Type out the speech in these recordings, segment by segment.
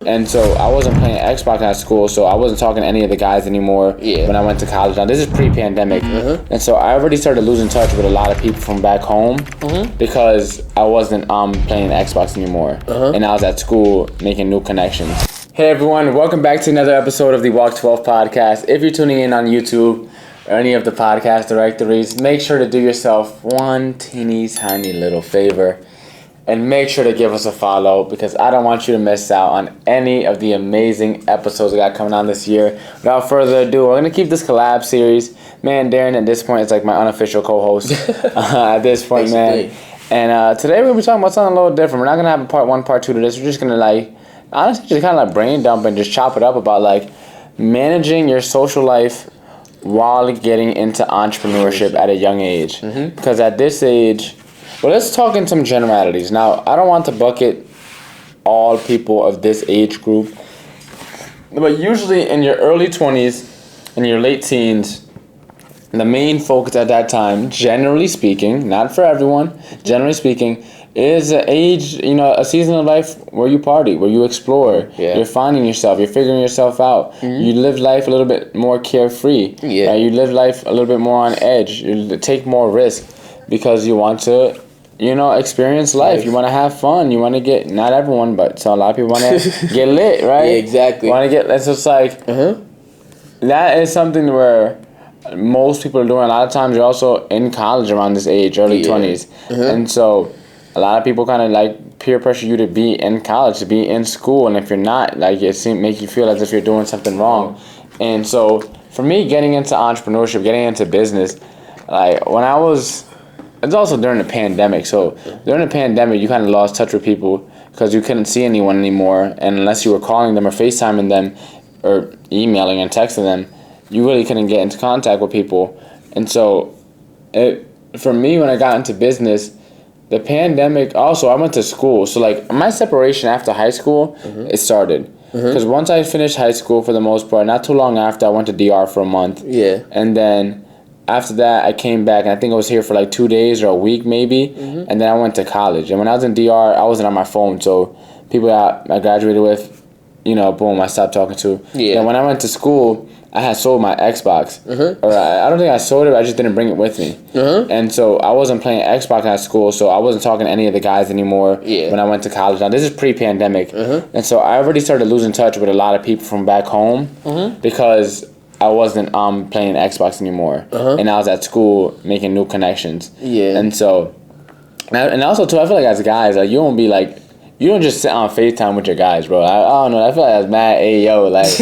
And so I wasn't playing Xbox at school, so I wasn't talking to any of the guys anymore when I went to college. Now, this is pre-pandemic. And so I already started losing touch with a lot of people from back home because I wasn't playing Xbox anymore. And I was at school making new connections. Hey everyone, welcome back to another episode of the Walk 12 podcast. If you're tuning in on YouTube or any of the podcast directories, make sure to do yourself one teeny tiny little favor and make sure to give us a follow because I don't want you to miss out on any of the amazing episodes we got coming on this year. Without further ado, we're going to keep this collab series. Man, Darren at this point is like my unofficial co-host at this point, man. And today we're going to be talking about something a little different. We're not going to have a part 1, part 2 to this. We're just going to honestly just kind of like brain dump and just chop it up about like managing your social life while getting into entrepreneurship at a young age. Because at this age, well, let's talk in some generalities. Now, I don't want to bucket all people of this age group, but usually in your early 20s and your late teens, the main focus at that time, generally speaking, not for everyone, generally speaking, is an age, a season of life where you party, where you explore. You're finding yourself, you're figuring yourself out. You live life a little bit more carefree. You live life a little bit more on edge. You take more risk because you want to, experience life. You want to have fun. You want to get, not everyone, but so a lot of people want to get lit, right? Yeah, exactly. Want to get, so it's like, that is something where most people are doing. A lot of times you're also in college around this age, early 20s. And so a lot of people kind of like peer pressure you to be in college, to be in school. And if you're not, like make you feel as if you're doing something wrong. And so for me, getting into entrepreneurship, getting into business, like when I was, it's also during the pandemic. So during the pandemic, you kind of lost touch with people because you couldn't see anyone anymore. And unless you were calling them or FaceTiming them or emailing and texting them, you really couldn't get into contact with people. And so for me, when I got into business, the pandemic, also I went to school. So like my separation after high school, it started. Because once I finished high school for the most part, not too long after, I went to DR for a month. And then after that, I came back, and I think I was here for like 2 days or a week maybe, and then I went to college. And when I was in DR, I wasn't on my phone, so people that I graduated with, boom, I stopped talking to. And when I went to school, I had sold my Xbox. Or I don't think I sold it, I just didn't bring it with me. And so I wasn't playing Xbox at school, so I wasn't talking to any of the guys anymore when I went to college. Now, this is pre-pandemic, and so I already started losing touch with a lot of people from back home because I wasn't playing Xbox anymore, and I was at school making new connections. And so, and also too, I feel like as guys, like you don't just sit on FaceTime with your guys, bro. I don't know. I feel like that's mad ayo. Like,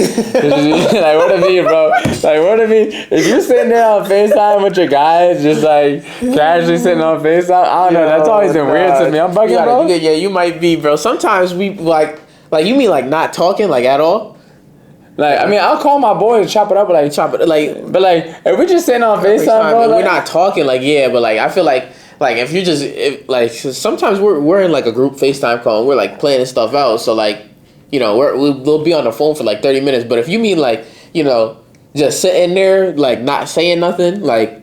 like what I mean, bro? Like what I mean? If you sitting there on FaceTime with your guys, just like casually sitting on FaceTime, I don't know. That's always been weird to me. I'm bugging, bro. Yeah, you might be, bro. Sometimes we like you mean like not talking like at all? Like, I mean, I'll call my boy and chop it up, but if we just sitting on FaceTime, bro, we're not talking, like, but, like, I feel like if you just, sometimes we're in, like, a group FaceTime call, and we're, like, planning stuff out, so, like, we'll be on the phone for, like, 30 minutes, but if you mean, like, just sitting there, like, not saying nothing, like,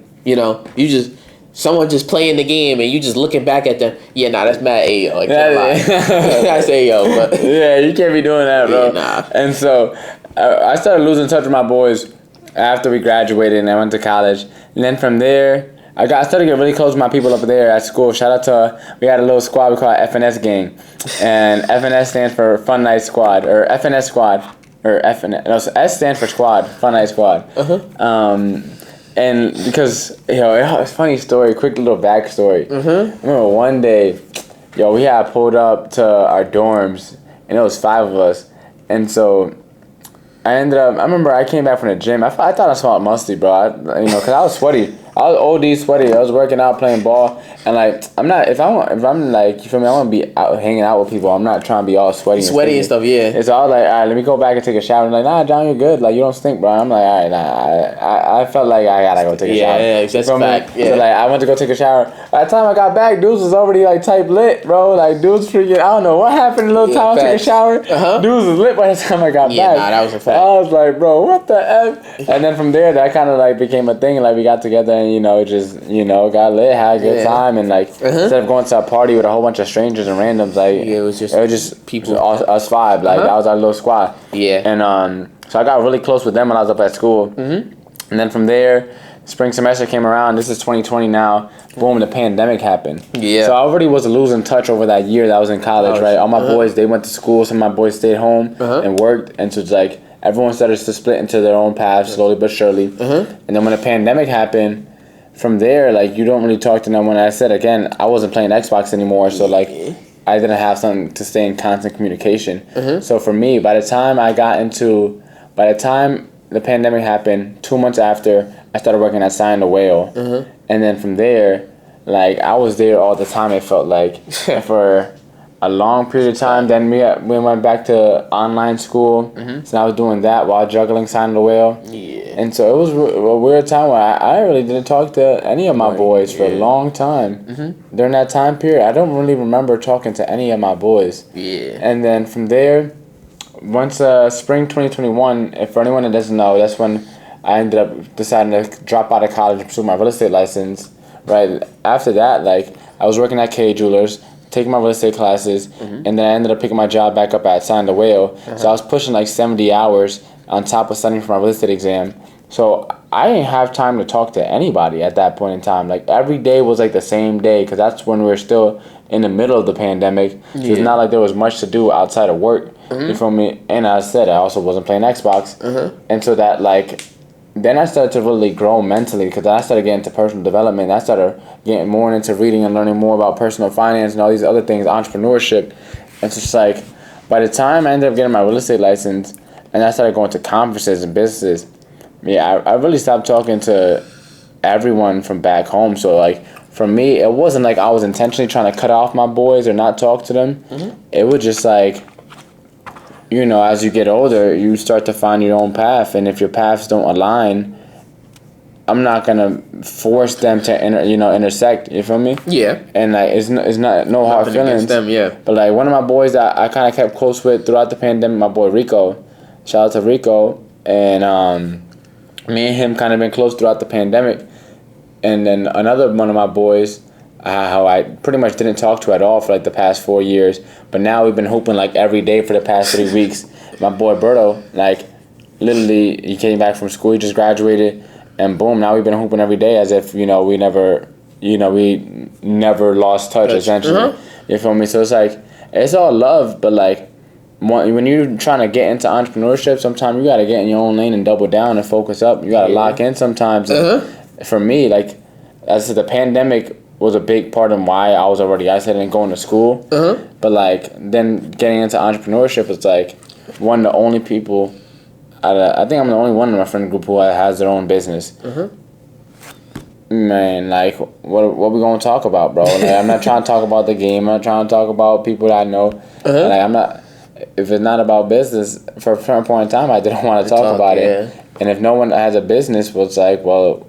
someone just playing the game and you just looking back at them, that's mad Ayo. Like, that's Ayo, but. Yeah, you can't be doing that, bro. And so I started losing touch with my boys after we graduated and I went to college. And then from there, I started to get really close with my people up there at school. Shout out to, we had a little squad we call it FNS Gang. And FNS stands for Fun Night Squad, or FNS Squad, or FNS, no, S stands for Squad, Fun Night Squad. And because, it's a funny story, quick little backstory. I remember one day, we had pulled up to our dorms, and it was 5 of us. And so I remember I came back from the gym. I thought I smelled musty, bro. Because I was sweaty. I was OD sweaty. I was working out, playing ball, and like I'm not. If I'm like, you feel me? I want to be out hanging out with people. I'm not trying to be all sweaty and stuff. Yeah. And so I was like, all right, let me go back and take a shower. And like, nah, John, you're good. Like you don't stink, bro. I'm like, all right, nah. I felt like I gotta go take a shower. Yeah, that's a fact. Yeah. So like I went to go take a shower. By the time I got back, dudes was already like type lit, bro. Like dudes freaking. I don't know what happened. A little time I took a shower. Dudes was lit by the time I got back. Nah, that was a fact. I was like, bro, what the F? And then from there, that kind of like became a thing. Like we got together. and just got lit, had a good time, and like instead of going to a party with a whole bunch of strangers and randoms, like it was just people, us five, like that was our little squad. Yeah. And so I got really close with them when I was up at school, and then from there, spring semester came around. This is 2020 now. Boom, the pandemic happened. Yeah. So I already was losing touch over that year that I was in college, right? All my boys, they went to school. Some of my boys stayed home and worked, and so it's like everyone started to split into their own paths slowly but surely. And then when the pandemic happened, from there, like you don't really talk to no one. I said again, I wasn't playing Xbox anymore, so like I didn't have something to stay in constant communication. So for me, by the time the pandemic happened, 2 months after, I started working at Sign the Whale. And then from there, like I was there all the time, it felt like, for a long period of time. Then we went back to online school. So I was doing that while juggling Sign the Whale. Yeah. And so it was a weird time where I really didn't talk to any of my boys for a long time. During that time period, I don't really remember talking to any of my boys. Yeah. And then from there, once spring 2021, if for anyone that doesn't know, that's when I ended up deciding to drop out of college and pursue my real estate license. Right after that, like I was working at K Jewelers, taking my real estate classes, and then I ended up picking my job back up at Sign the Whale. So I was pushing like 70 hours on top of studying for my real estate exam. So I didn't have time to talk to anybody at that point in time. Like every day was like the same day, because that's when we were still in the middle of the pandemic. So it's not like there was much to do outside of work. You feel me? And as I said, I also wasn't playing Xbox. And so that like, then I started to really grow mentally, because I started getting into personal development. I started getting more into reading and learning more about personal finance and all these other things, entrepreneurship. And it's just like, by the time I ended up getting my real estate license and I started going to conferences and businesses, I really stopped talking to everyone from back home. So like, for me, it wasn't like I was intentionally trying to cut off my boys or not talk to them. It was just like, as you get older, you start to find your own path, and if your paths don't align, I'm not gonna force them to intersect. You feel me? Yeah. And like, it's not no hard feelings. Them, yeah. But like one of my boys that I kind of kept close with throughout the pandemic, my boy Rico. Shout out to Rico, and me and him kind of been close throughout the pandemic. And then another one of my boys, how I pretty much didn't talk to at all for like the past 4 years, but now we've been hooping like every day for the past 3 weeks. My boy Berto, like literally, he came back from school, he just graduated, and boom, now we've been hooping every day as if we never lost touch essentially. You feel me? So it's like, it's all love, but like when you're trying to get into entrepreneurship, sometimes you gotta get in your own lane and double down and focus up. You gotta lock in sometimes. For me, like as I said, the pandemic was a big part of why I was already isolated and going to school. But like then getting into entrepreneurship, it's like one of the only people. I think I'm the only one in my friend group who has their own business. Man, like what we gonna talk about, bro? Like, I'm not trying to talk about the game. I'm not trying to talk about people that I know. Like I'm not. If it's not about business, for a certain point in time, I didn't want to talk about it. And if no one has a business, well, it's like, well,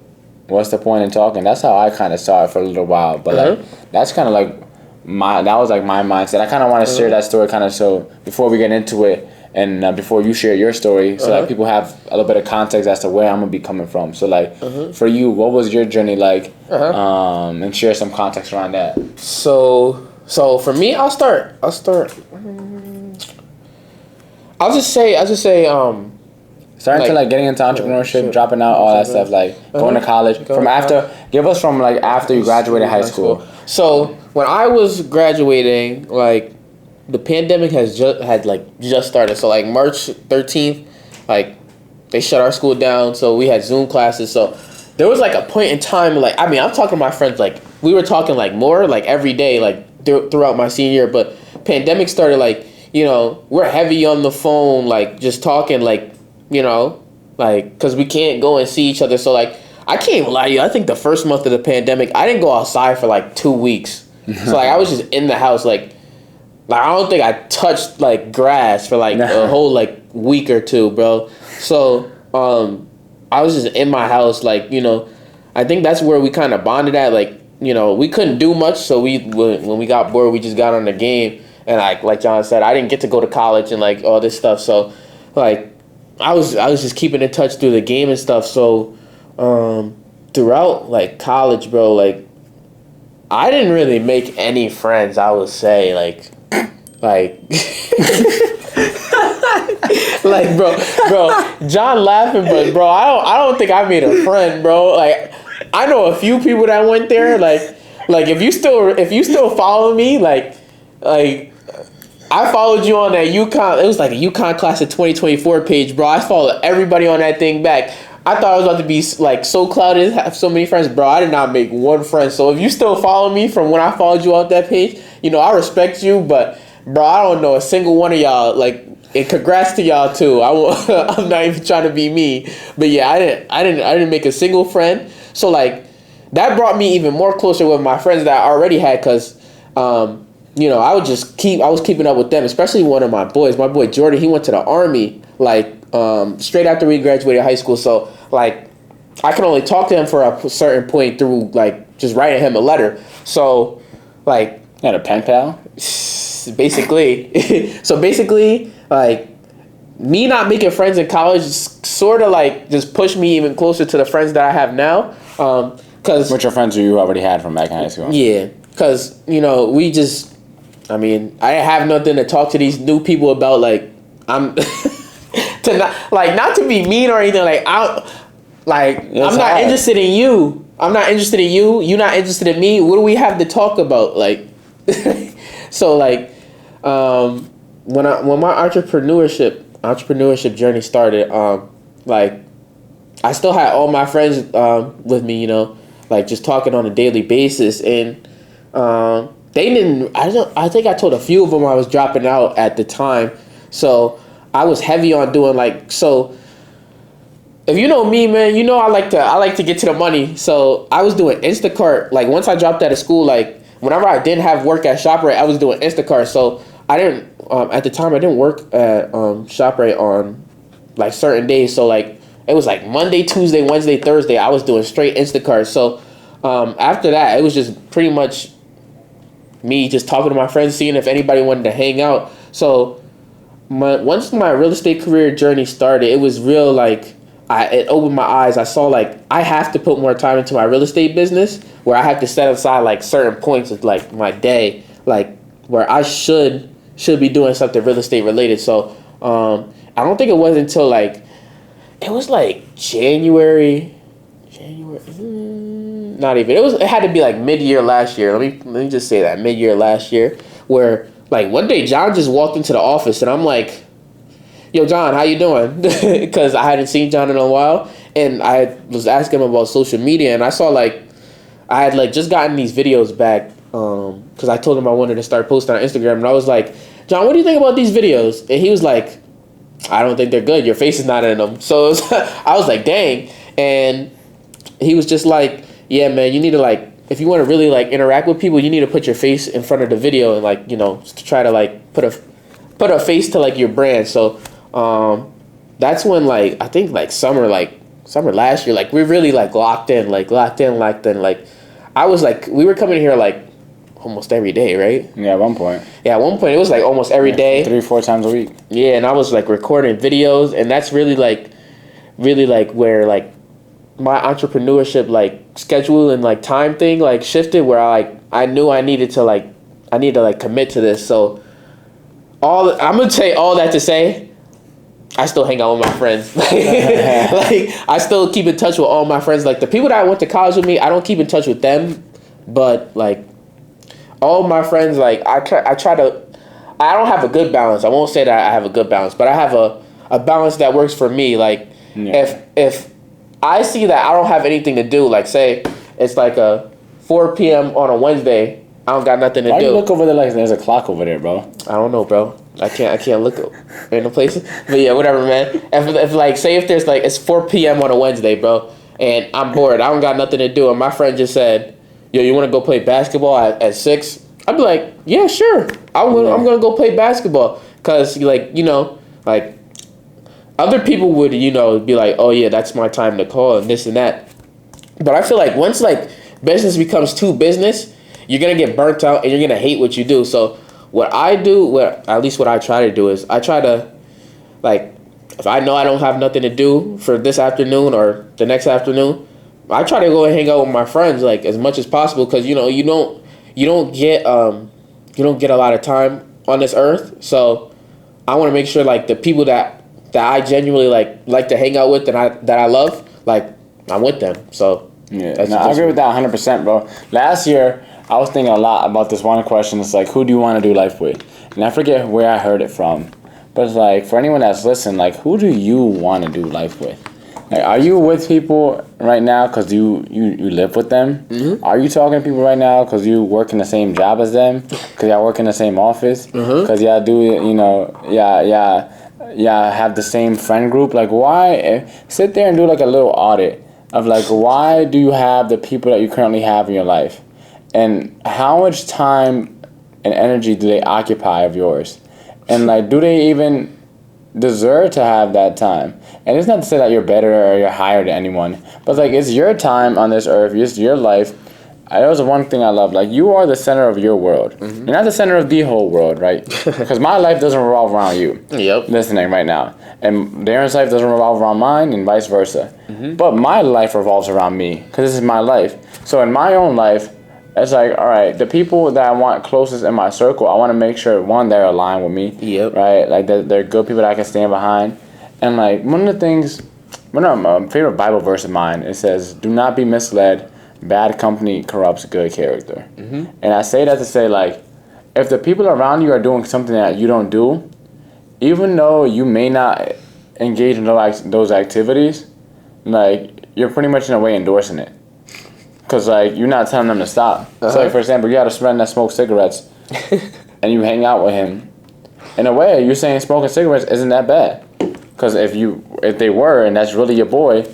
what's the point in talking? That's how I kind of saw it for a little while. But like, that's kind of like that was like my mindset. I kind of want to share that story kind of so before we get into it and before you share your story, so that people have a little bit of context as to where I'm gonna be coming from. So like, for you, what was your journey like? And share some context around that. So for me, I'll start. I'll just say. Starting to like getting into entrepreneurship, dropping out, all that stuff, like going to college. Give us from like after you graduated high school. So when I was graduating, like the pandemic had just started. So like March 13th, like they shut our school down. So we had Zoom classes. So there was like a point in time, like I'm talking to my friends, like we were talking like more like every day, like throughout my senior year. But pandemic started, like we're heavy on the phone, like just talking, like. Like, because we can't go and see each other. So, like, I can't even lie to you. I think the first month of the pandemic, I didn't go outside for, like, 2 weeks. So, like, I was just in the house. Like I don't think I touched, like, grass for, like, a whole, like, week or two, bro. So, I was just in my house, like, I think that's where we kind of bonded at. Like, we couldn't do much. So, when we got bored, we just got on the game. And, like John said, I didn't get to go to college and, like, all this stuff. So, like, I was just keeping in touch through the game and stuff. So, throughout like college, bro, like I didn't really make any friends. I would say like like bro, John laughing, but bro, I don't think I made a friend, bro. Like I know a few people that went there. Like if you still follow me, like I followed you on that UConn. It was like a UConn class of 2024 page, bro. I followed everybody on that thing back. I thought I was about to be like so clouded, have so many friends, bro. I did not make one friend. So if you still follow me from when I followed you on that page, you know I respect you, but bro, I don't know a single one of y'all. Like, and congrats to y'all too. I'm not even trying to be me, but yeah, I didn't make a single friend. So like that brought me even more closer with my friends that I already had, cause you know, I was keeping up with them, especially one of my boys. My boy Jordan, he went to the Army like straight after we graduated high school. So like I can only talk to him for a certain point through like just writing him a letter. So like you had a pen pal? Basically. So basically like me not making friends in college sort of like just pushed me even closer to the friends that I have now. Cause which are friends you already had from back in high school? Yeah. Cause you know, I didn't have nothing to talk to these new people about. Like, I'm not to be mean or anything. Like, I'm not interested in you. I'm not interested in you. You're not interested in me. What do we have to talk about? Like, so like, when my entrepreneurship journey started, like, I still had all my friends with me. You know, like just talking on a daily basis, and they didn't. I think I told a few of them I was dropping out at the time, so I was heavy on doing like so. If you know me, man, you know I like to get to the money. So I was doing Instacart. Like once I dropped out of school, like whenever I didn't have work at ShopRite, I was doing Instacart. So I didn't at the time I didn't work at ShopRite on like certain days. So like it was like Monday, Tuesday, Wednesday, Thursday. I was doing straight Instacart. So after that, it was just pretty much me just talking to my friends, seeing if anybody wanted to hang out. So once my real estate career journey started, it was real like it opened my eyes. I saw like I have to put more time into my real estate business, where I have to set aside like certain points of like my day, like where I should be doing something real estate related. So I don't think it was until like it was like January. Not even. It had to be like mid-year last year. Let me just say that mid-year last year, where like one day John just walked into the office and I'm like, "Yo, John, how you doing?" Because I hadn't seen John in a while, and I was asking him about social media, and I saw like I had like just gotten these videos back because I told him I wanted to start posting on Instagram, and I was like, "John, what do you think about these videos?" And he was like, "I don't think they're good. Your face is not in them." So I was like, "Dang," and he was just like, "Yeah, man, you need to like, if you want to really like interact with people, you need to put your face in front of the video and like, you know, try to like put a face to like your brand." So that's when like I think like summer last year, like we really like locked in. Like I was like, we were coming here like almost every day, right? Yeah, at one point. Yeah, at one point it was like almost every day. 3-4 times a week. Yeah, and I was like recording videos, and that's really like where like my entrepreneurship like schedule and like time thing like shifted, where I knew I needed to commit to this. So I'm gonna say all that to say I still hang out with my friends. Like I still keep in touch with all my friends. Like the people that went to college with me, I don't keep in touch with them, but like all my friends, like I try to. I don't have a good balance. I won't say that I have a good balance, but I have a balance that works for me. Like if I see that I don't have anything to do, like say it's like a 4 p.m. on a Wednesday, I don't got nothing to do. Why you look over there like there's a clock over there, bro? I don't know, bro. I can't look in the places. But yeah, whatever, man. If like say if there's like it's 4 p.m. on a Wednesday, bro, and I'm bored, I don't got nothing to do, and my friend just said, "Yo, you want to go play basketball at 6?" I'd be like, "Yeah, sure. I'm gonna go play basketball," cause like you know like. Other people would, you know, be like, "Oh yeah, that's my time to call," and this and that. But I feel like once like business becomes too business, you're gonna get burnt out and you're gonna hate what you do. So what I do, at least what I try to do is I try to like if I know I don't have nothing to do for this afternoon or the next afternoon, I try to go and hang out with my friends like as much as possible because you don't get a lot of time on this earth. So I want to make sure like the people that I genuinely like to hang out with that I love, like I'm with them. So yeah, I agree with that 100%, bro. Last year I was thinking a lot about this one question. It's like, who do you want to do life with? And I forget where I heard it from, but it's like for anyone that's listening, like who do you want to do life with? Like, are you with people right now because you live with them? Mm-hmm. Are you talking to people right now because you work in the same job as them? Because y'all work in the same office? Because y'all do, have the same friend group? Like, why? Sit there and do like a little audit of like, why do you have the people that you currently have in your life? And how much time and energy do they occupy of yours? And like, do they even deserve to have that time? And it's not to say that you're better or you're higher than anyone, but like it's your time on this earth, it's your life. That was the one thing I love. Like you are the center of your world. Mm-hmm. You're not the center of the whole world, right? Because my life doesn't revolve around you. Yep. Listening right now, and Darren's life doesn't revolve around mine, and vice versa. Mm-hmm. But my life revolves around me because this is my life. So in my own life, it's like, all right, the people that I want closest in my circle, I want to make sure, one, they're aligned with me. Yep. Right? Like, they're good people that I can stand behind. And, like, one of my favorite Bible verse of mine, it says, do not be misled. Bad company corrupts good character. Mm-hmm. And I say that to say, like, if the people around you are doing something that you don't do, even though you may not engage in those activities, like, you're pretty much in a way endorsing it. Because, like, you're not telling them to stop. Uh-huh. So, like, for example, you got a friend that smokes cigarettes and you hang out with him. In a way, you're saying smoking cigarettes isn't that bad. Because if they were, and that's really your boy,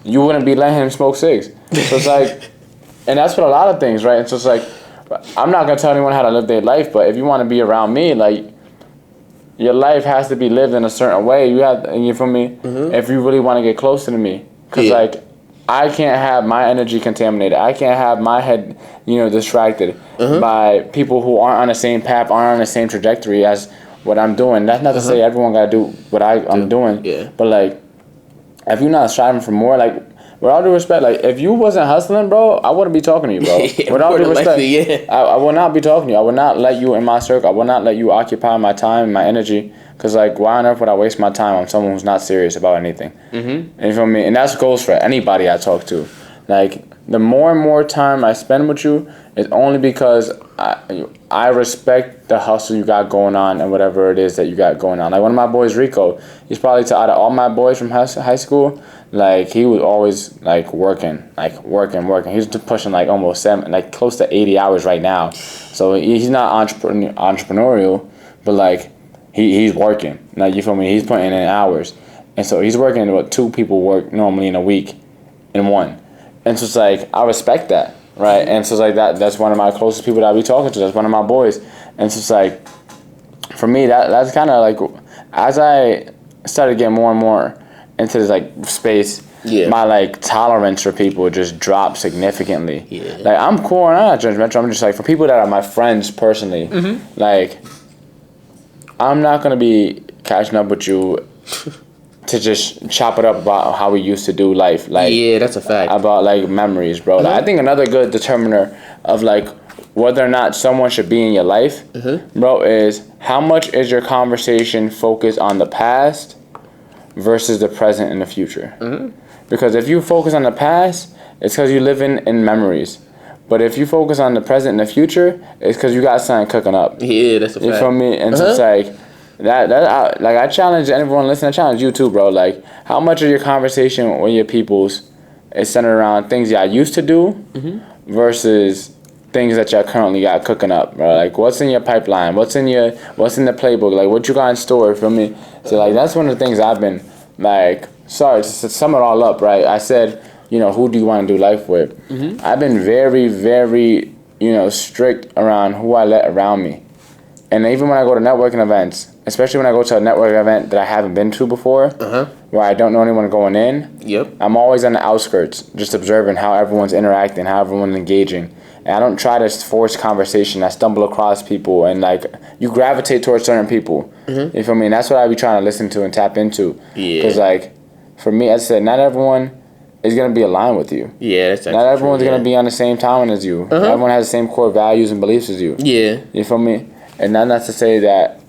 you wouldn't be letting him smoke cigs. So, it's like, and that's for a lot of things, right? And so, it's like, I'm not going to tell anyone how to live their life, but if you want to be around me, like, your life has to be lived in a certain way. You feel me? Mm-hmm. If you really want to get closer to me. Because, like, I can't have my energy contaminated. I can't have my head, distracted by people who aren't on the same path, aren't on the same trajectory as what I'm doing. That's not to say everyone got to do what I'm doing. Yeah. But, like, if you're not striving for more, like, with all due respect, like, if you wasn't hustling, bro, I wouldn't be talking to you, bro. With all due respect, I would not be talking to you. I would not let you in my circle. I would not let you occupy my time and my energy. Because, like, why on earth would I waste my time on someone who's not serious about anything? Mm-hmm. And you feel me? And that goes for anybody I talk to. Like, the more and more time I spend with you is only because I respect the hustle you got going on and whatever it is that you got going on. Like, one of my boys, Rico, he's probably, out of all my boys from high school, like, he was always, like, working. He's pushing, like, almost close to 80 hours right now. So he's not entrepreneurial, but, like, he's working. Like, you feel me? He's putting in hours. And so he's working what 2 people work normally in a week in one. And so it's like, I respect that, right? And so it's like, that's one of my closest people that I be talking to. That's one of my boys. And so it's like, for me, that's kind of like, as I started getting more and more into this, like, space, my, like, tolerance for people just dropped significantly. Yeah. Like, I'm cool and I'm not judgmental. I'm just like, for people that are my friends personally, like, I'm not going to be catching up with you to just chop it up about how we used to do life. Like, yeah, that's a fact. About, like, memories, bro. Like, I think another good determiner of, like, whether or not someone should be in your life, bro, is how much is your conversation focused on the past versus the present and the future. Because if you focus on the past, it's because you live in memories. But if you focus on the present and the future, it's because you got something cooking up. Yeah, that's a fact. You feel me? And so it's like, I challenge everyone listening. I challenge you too, bro. Like, how much of your conversation with your peoples is centered around things y'all used to do versus things that y'all currently got cooking up, bro? Like, what's in your pipeline? What's in the playbook? Like, what you got in store, feel me? So, like, that's one of the things I've been, like, sorry, to sum it all up, right? I said, who do you want to do life with? I've been very, very, strict around who I let around me. And even when I go to networking events, especially when I go to a networking event that I haven't been to before, where I don't know anyone going in, I'm always on the outskirts, just observing how everyone's interacting, how everyone's engaging. And I don't try to force conversation. I stumble across people, and, like, you gravitate towards certain people. You feel me? And that's what I be trying to listen to and tap into. Because, like, for me, as I said, not everyone is gonna be aligned with you. Yeah, that's not everyone's gonna be on the same timeline as you. Not everyone has the same core values and beliefs as you. Yeah. You feel me? And not to say that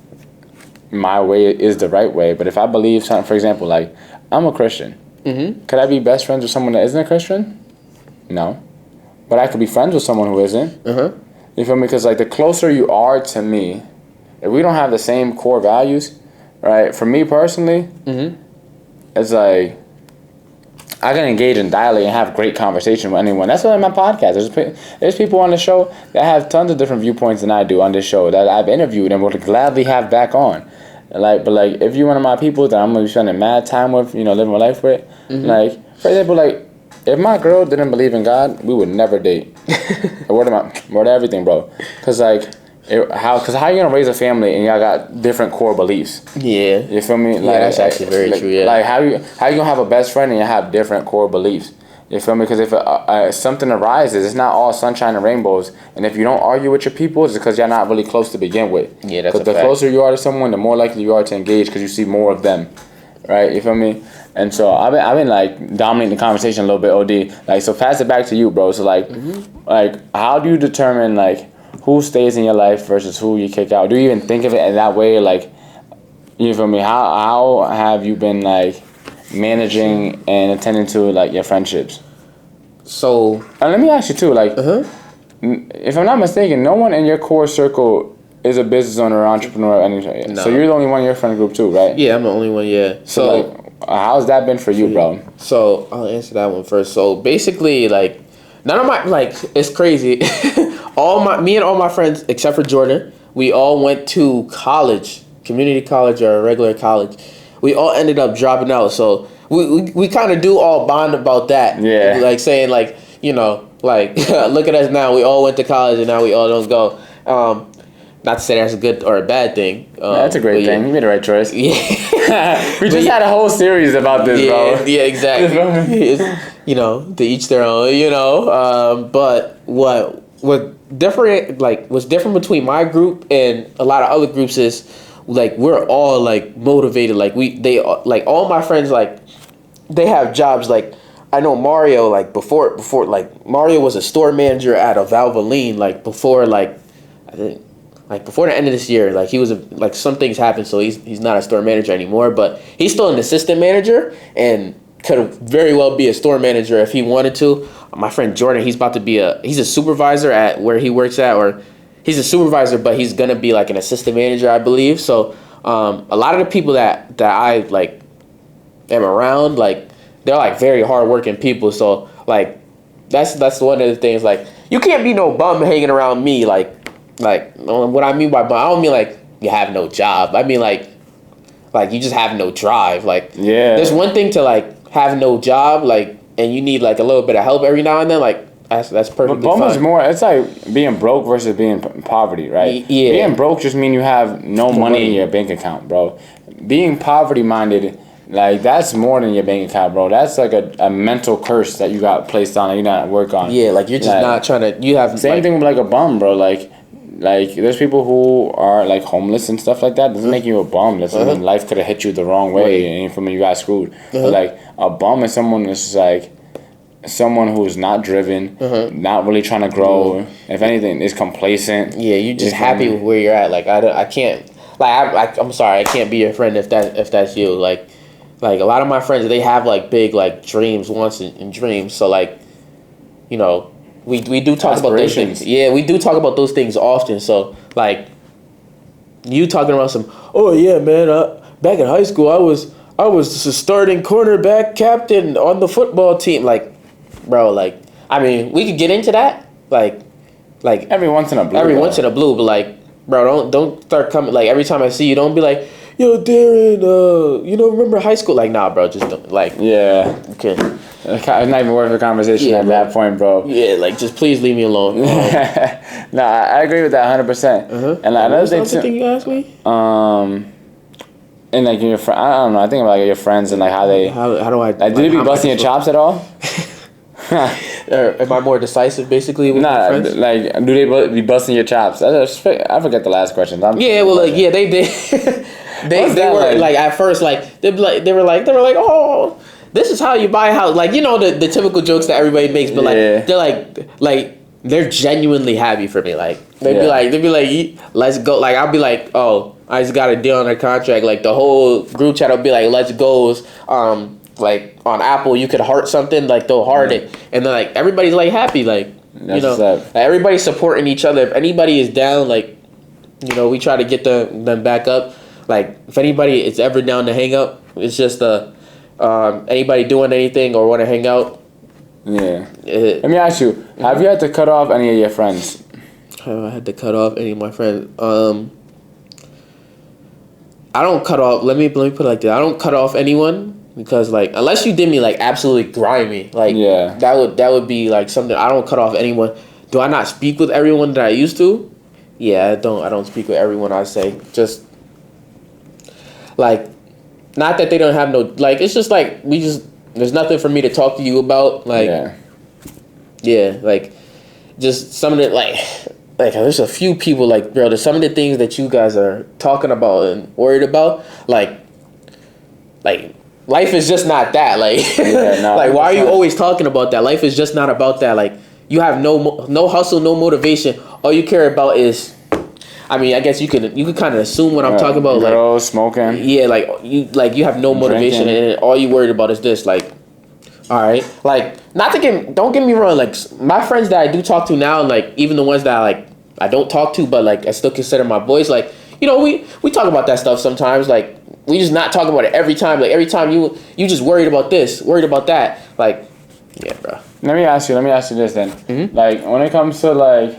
my way is the right way, but if I believe something, for example, like I'm a Christian. Could I be best friends with someone that isn't a Christian? No. But I could be friends with someone who isn't. You feel me? Because like the closer you are to me, if we don't have the same core values, right? For me personally, it's like I can engage in dialogue and have great conversation with anyone. That's why my podcast. There's people on the show that have tons of different viewpoints than I do on this show that I've interviewed and would gladly have back on. But if you're one of my people that I'm gonna be spending mad time with, living my life with, like for example, like if my girl didn't believe in God, we would never date. Word of everything, bro. Cause how you gonna raise a family and y'all got different core beliefs? Yeah, you feel me? Yeah, that's actually very true. Yeah, like how you gonna have a best friend and you have different core beliefs? You feel me? Because if something arises, it's not all sunshine and rainbows. And if you don't argue with your people, it's because you're not really close to begin with. Yeah, that's a fact. Because the closer you are to someone, the more likely you are to engage because you see more of them, right? You feel me? And so I've been like dominating the conversation a little bit, OD. Like, so pass it back to you, bro. So like how do you determine like who stays in your life versus who you kick out? Do you even think of it in that way? Like, you feel me? How have you been like managing and attending to like your friendships? So let me ask you too, like, if I'm not mistaken, no one in your core circle is a business owner or entrepreneur or anything. No. So you're the only one in your friend group too, right? Yeah, I'm the only one. Yeah. So like, how's that been for you, bro? So I'll answer that one first. So basically, like, none of my it's crazy. Me and all my friends except for Jordan, we all went to college, community college or regular college. We all ended up dropping out. So we kind of do all bond about that. Yeah. Like saying like, like look at us now. We all went to college and now we all don't go. Not to say that's a good or a bad thing. That's a great thing. You made the right choice. Yeah. We just had a whole series about this, bro. Yeah, exactly. To each their own, but what's different between my group and a lot of other groups is like we're all like motivated. Like all my friends, like they have jobs. Like I know Mario, like before like Mario was a store manager at a Valvoline, like before like I think like before the end of this year. Like he was like some things happened, so he's not a store manager anymore, but he's still an assistant manager and could very well be a store manager if he wanted to. My friend Jordan, he's a supervisor at where he works at, or he's a supervisor, but he's gonna be like an assistant manager, I believe. So a lot of the people that I like am around, like they're like very hardworking people. So like that's one of the things. Like you can't be no bum hanging around me. Like what I mean by bum, I don't mean like you have no job. I mean like you just have no drive. Like there's one thing to like have no job, like, and you need like a little bit of help every now and then. Like that's perfectly fine. But is more. It's like being broke versus being in poverty, right? Yeah. Being broke just mean you have no money in your bank account, bro. Being poverty minded, like that's more than your bank account, bro. That's like a mental curse that you got placed on and you not work on. Yeah, like you're just not trying to. You have same thing with like a bum, bro. Like there's people who are like homeless and stuff like that. Doesn't make you a bum. That's mean life could have hit you the wrong way and from you got screwed. But like a bum is someone that's just like someone who's not driven, not really trying to grow. If anything, is complacent. Yeah, you're just happy with where you're at. Like I can't. Like I'm sorry, I can't be your friend if that's you. Like a lot of my friends, they have like big like dreams, wants and dreams. So like, we do talk about those things. Yeah, we do talk about those things often. So like, you talking about some? Oh yeah, man. Back in high school, I was the starting cornerback captain on the football team. Like, bro, like I mean, we could get into that. Like every once in a blue. Once in a blue, but like, bro, don't start coming. Like every time I see you, don't be like, yo, Darren, remember high school? Like, nah, bro, just don't, like, yeah, okay. It's not even worth a conversation at that point, bro. Yeah, like, just please leave me alone. Nah, I agree with that 100%. And like, another thing you asked me? And like your friend, I don't know. I think about like your friends and like how they. How do I? Like, do they be busting your chops at all? Am I more decisive, basically? With my friends? Like, do they be busting your chops? I forget the last question. They did. they were like at first like they were like this is how you buy a house. Like, you know, the typical jokes that everybody makes, but they're genuinely happy for me. Like, they'd be like, let's go. Like, I'll be like, oh, I just got a deal on a contract. Like, the whole group chat will be like, let's go's. Like, on Apple, you could heart something, like, they'll heart it. And then, like, everybody's, like, happy. Like, you know, like, everybody's supporting each other. If anybody is down, like, you know, we try to get them back up. Like, if anybody is ever down to hang up, it's just anybody doing anything or want to hang out. Yeah. Let me ask you, have you had to cut off any of your friends? Have I had to cut off any of my friends? I don't cut off. Let me put it like that. I don't cut off anyone because, like, unless you did me like absolutely grimy, like, that would be like something. I don't cut off anyone. Do I not speak with everyone that I used to? Yeah, I don't speak with everyone. I say just like, not that they don't have no, like, it's just like there's nothing for me to talk to you about. Like, like, just some of the like there's a few people, like, bro, there's some of the things that you guys are talking about and worried about, like life is just not that. Like, like, why are you always talking about that? Life is just not about that. Like, you have no hustle, no motivation. All you care about is, I mean, I guess you could kind of assume what I'm talking about. Girls, like, smoking. Yeah, you have no motivation, drinking. And all you worried about is this. Like, all right, like, don't get me wrong. Like, my friends that I do talk to now, like, even the ones that I don't talk to, but like I still consider my boys. Like, you know, we talk about that stuff sometimes. Like, we just not talk about it every time. Like, every time you just worried about this, worried about that. Like, yeah, bro. Let me ask you this then. Mm-hmm. Like, when it comes to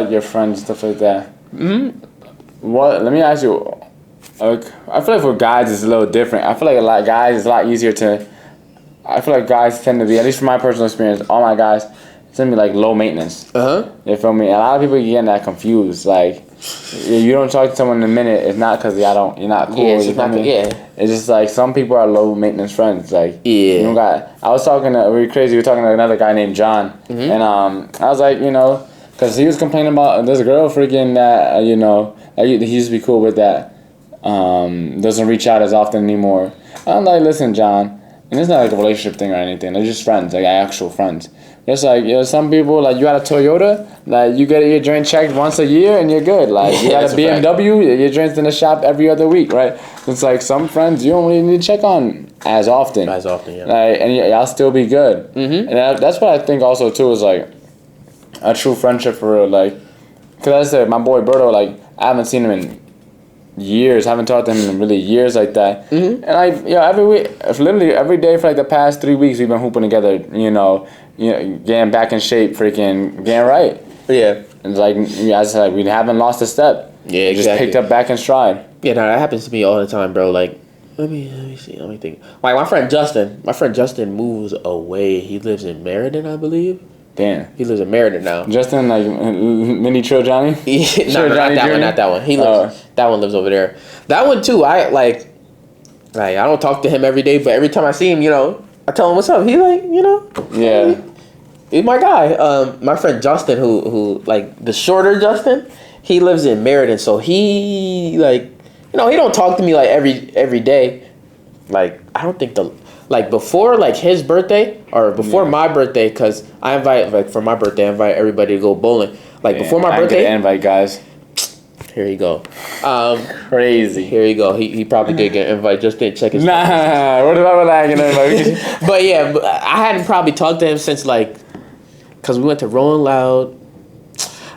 your friends, stuff like that. Mm-hmm. Let me ask you. Like, I feel like for guys it's a little different. I feel like a lot of guys it's a lot easier to. I feel like guys tend to be, at least from my personal experience, all my guys tend to be like low maintenance. You feel me? A lot of people get that confused. Like, you don't talk to someone in a minute. It's not because you're not cool. Yeah, it's just like some people are low maintenance friends. Like, you don't got. I was talking to we were crazy. We were talking to another guy named John, and I was like, you know, because he was complaining about this girl freaking that he used to be cool with that. Doesn't reach out as often anymore. I'm like, listen, John, and it's not like a relationship thing or anything. They're just friends, like actual friends. It's like, you know, some people, like, you got a Toyota, like, you get your joint checked once a year and you're good. Like, you got a BMW, your joint's in the shop every other week, right? It's like some friends you don't really need to check on as often. Yeah. Like, and y'all still be good. Mm-hmm. And that's what I think also, too, is, like, a true friendship for real. Like, because I said, my boy Berto, like, I haven't seen him in years. I haven't talked to him in really years like that. Mm-hmm. And every week, literally every day for like the past 3 weeks, we've been hooping together. You know, getting back in shape, freaking getting right. Yeah, and like, I said, like, we haven't lost a step. Yeah, exactly. Just picked up back in stride. Yeah, no, that happens to me all the time, bro. Like, let me see. Let me think. Like, my friend Justin moves away. He lives in Meriden, I believe. Damn. He lives in Meriden now. Justin, like, mini Trill Johnny? No, not that one. He lives. That one lives over there. That one too. I don't talk to him every day, but every time I see him, you know, I tell him what's up. He like, you know. Yeah. He's my guy. My friend Justin, who like the shorter Justin, he lives in Meriden, so he like, you know, he don't talk to me like every day. Like, I don't think like before like his birthday or before my birthday, because I invite, like, for my birthday I invite everybody to go bowling. Like, before my birthday, I invite guys. Here you go. Crazy. Here you go. He probably did get an invite, just didn't check his what about like an invite? But yeah, I hadn't probably talked to him since, like, because we went to Rolling Loud.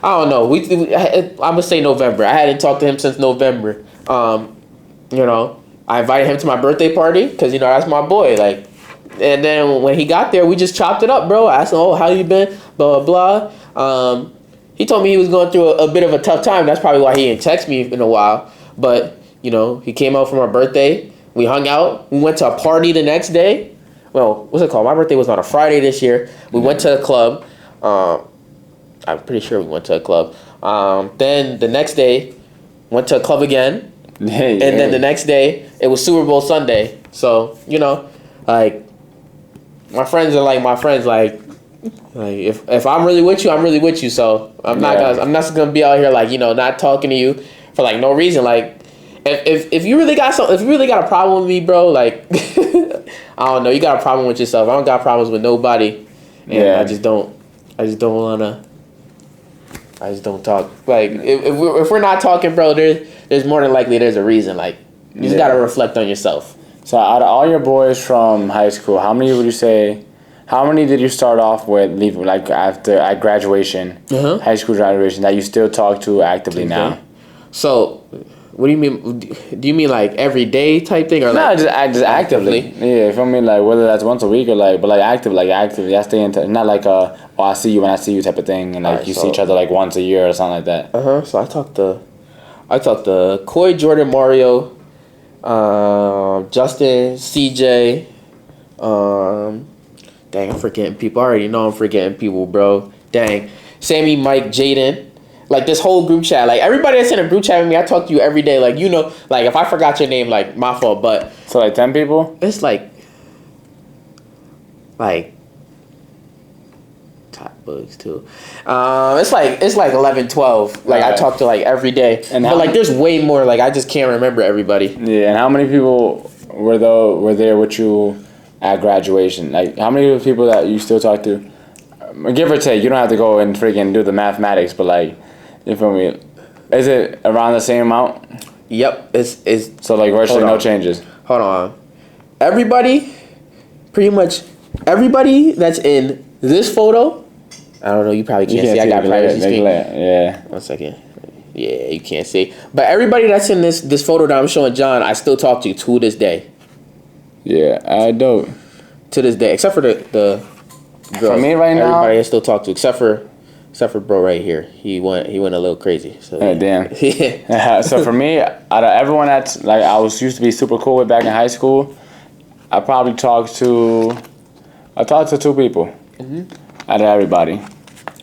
I don't know. I'm gonna say November. I hadn't talked to him since November. You know, I invited him to my birthday party because, you know, that's my boy. Like, and then when he got there, we just chopped it up, bro. I asked him, "Oh, how you been?" Blah blah blah. He told me he was going through a bit of a tough time. That's probably why he didn't text me in a while. But, you know, he came out for my birthday. We hung out. We went to a party the next day. Well, what's it called? My birthday was on a Friday this year. We went to a club. I'm pretty sure we went to a club. Then the next day, went to a club again. Then the next day, it was Super Bowl Sunday. So, you know, like, my friends are like my friends. Like if I'm really with you, I'm really with you. So I'm not just gonna be out here, like, you know, not talking to you for like no reason. Like, if you really got if you really got a problem with me, bro, like I don't know, you got a problem with yourself. I don't got problems with nobody, and I just don't talk. Like if we're not talking, bro, there's more than likely there's a reason. Like you just gotta reflect on yourself. So out of all your boys from high school, how many would you say? How many did you start off with leaving, like after at graduation, high school graduation, that you still talk to actively now? So, what do you mean? Do you mean like every day type thing, or no, just actively? Yeah, you feel me? Like whether that's once a week or like, but like actively. I stay in touch. Not like I see you when I see you type of thing, and like right, you see each other like once a year or something like that. So I talked to Coy, Jordan, Mario, Justin, CJ. Dang, I'm forgetting people. I already know I'm forgetting people, bro. Dang, Sammy, Mike, Jaden. Like this whole group chat, like everybody that's in a group chat with me, I talk to you every day. Like you know, like if I forgot your name, like my fault. But so like 10 people. It's like top bugs too. It's like 11, 12. Like right. I talk to like every day, but like there's way more. Like I just can't remember everybody. Yeah, and how many people were there with you at graduation? Like how many people that you still talk to? Give or take, you don't have to go and freaking do the mathematics, but like. You feel me? Is it around the same amount? Yep. It's so like virtually no changes. Hold on. Pretty much everybody that's in this photo. I don't know. You probably can't see. I got privacy screen. Yeah. 1 second. Yeah, you can't see. But everybody that's in this photo that I'm showing John, I still talk to this day. Yeah, I do. To this day, except for the girls. For me right now, everybody I still talk to, except for bro right here. He went a little crazy. So yeah. Damn. Yeah. So for me, out of everyone that's like I used to be super cool with back in high school, I probably talked to 2 people out of everybody,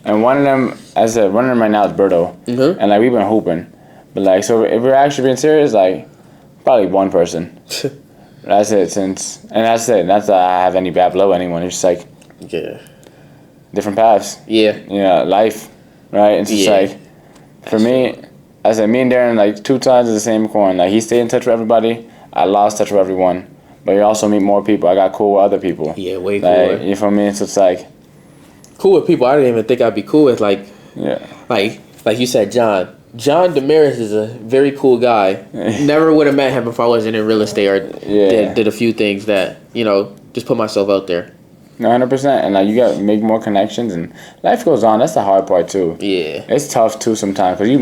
and one of them, as I said, one of them right now is Berto, and like we've been hooping, but like so if we're actually being serious, like probably one person. That's it. That's it. That's I have any bad blood with anyone. It's just like different paths. Yeah. Life, right? It's just like, for me, I said, me and Darren, like, 2 sides of the same coin. Like, he stayed in touch with everybody. I lost touch with everyone. But you also meet more people. I got cool with other people. Yeah, way cooler. Like, you feel me? So it's like... Cool with people I didn't even think I'd be cool with. Like, like you said, John. John Damaris is a very cool guy. Never would have met him if I wasn't in real estate or did a few things that, just put myself out there. 100%, and like you got to make more connections, and life goes on. That's the hard part too. Yeah, it's tough too sometimes because you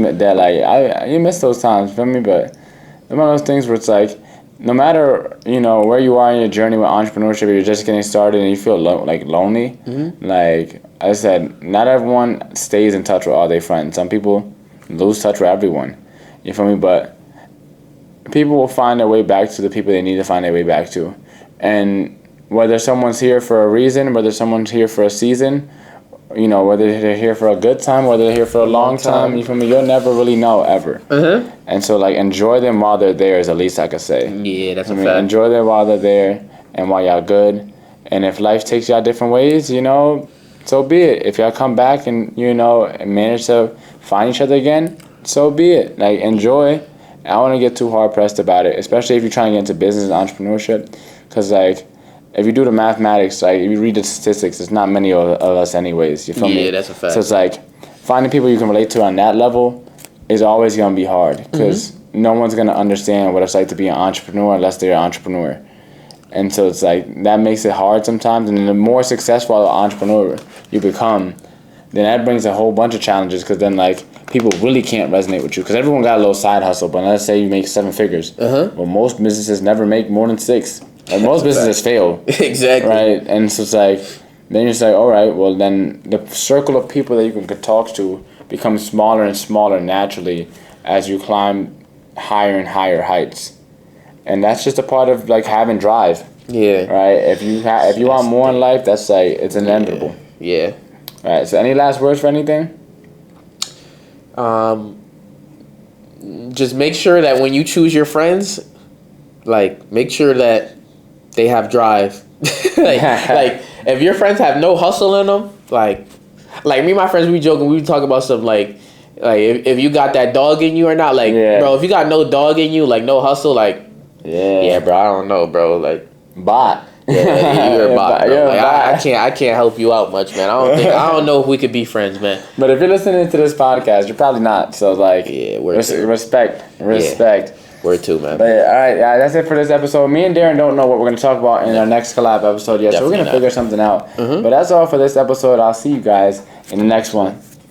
miss those times, feel me? But it's one of those things where it's like, no matter where you are in your journey with entrepreneurship, if you're just getting started and you feel lonely. Like I said, not everyone stays in touch with all their friends. Some people lose touch with everyone. You feel me? But people will find their way back to the people they need to find their way back to, and whether someone's here for a reason, whether someone's here for a season, whether they're here for a good time, whether they're here for a long time, you feel me? You'll never really know, ever. And so, like, enjoy them while they're there is the least I could say. Yeah, that's a fact. Enjoy them while they're there and while y'all good. And if life takes y'all different ways, so be it. If y'all come back and, and manage to find each other again, so be it. Like, enjoy. I don't want to get too hard-pressed about it, especially if you're trying to get into business and entrepreneurship. Because, like... if you do the mathematics, like if you read the statistics, there's not many of us anyways. You feel me? Yeah, that's a fact. So it's like finding people you can relate to on that level is always gonna be hard because no one's gonna understand what it's like to be an entrepreneur unless they're an entrepreneur. And so it's like that makes it hard sometimes. And the more successful an entrepreneur you become, then that brings a whole bunch of challenges because then like people really can't resonate with you because everyone got a little side hustle. But let's say you make 7 figures. Well, most businesses never make more than 6. Like most businesses fail. Exactly. Right? And so it's like, then you say, all right, well then the circle of people that you can talk to becomes smaller and smaller naturally as you climb higher and higher heights. And that's just a part of like having drive. Yeah. Right? If you want more in life, that's like, it's inevitable. Yeah. All right. So any last words for anything? Just make sure that when you choose your friends, like make sure that they have drive. like if your friends have no hustle in them, like me and my friends, we joking, we talk about stuff like Like if you got that dog in you or not, like bro, if you got no dog in you, like no hustle, like yeah, bro, I don't know, bro, like bot. Yeah, you're a bot. Bro. Like, I can't help you out much, man. I don't know if we could be friends, man. But if you're listening to this podcast, you're probably not. So like, respect. Yeah. Word too, man. But all right, that's it for this episode. Me and Darren don't know what we're gonna talk about in our next collab episode yet, so we're gonna figure something out. But that's all for this episode. I'll see you guys in the next one.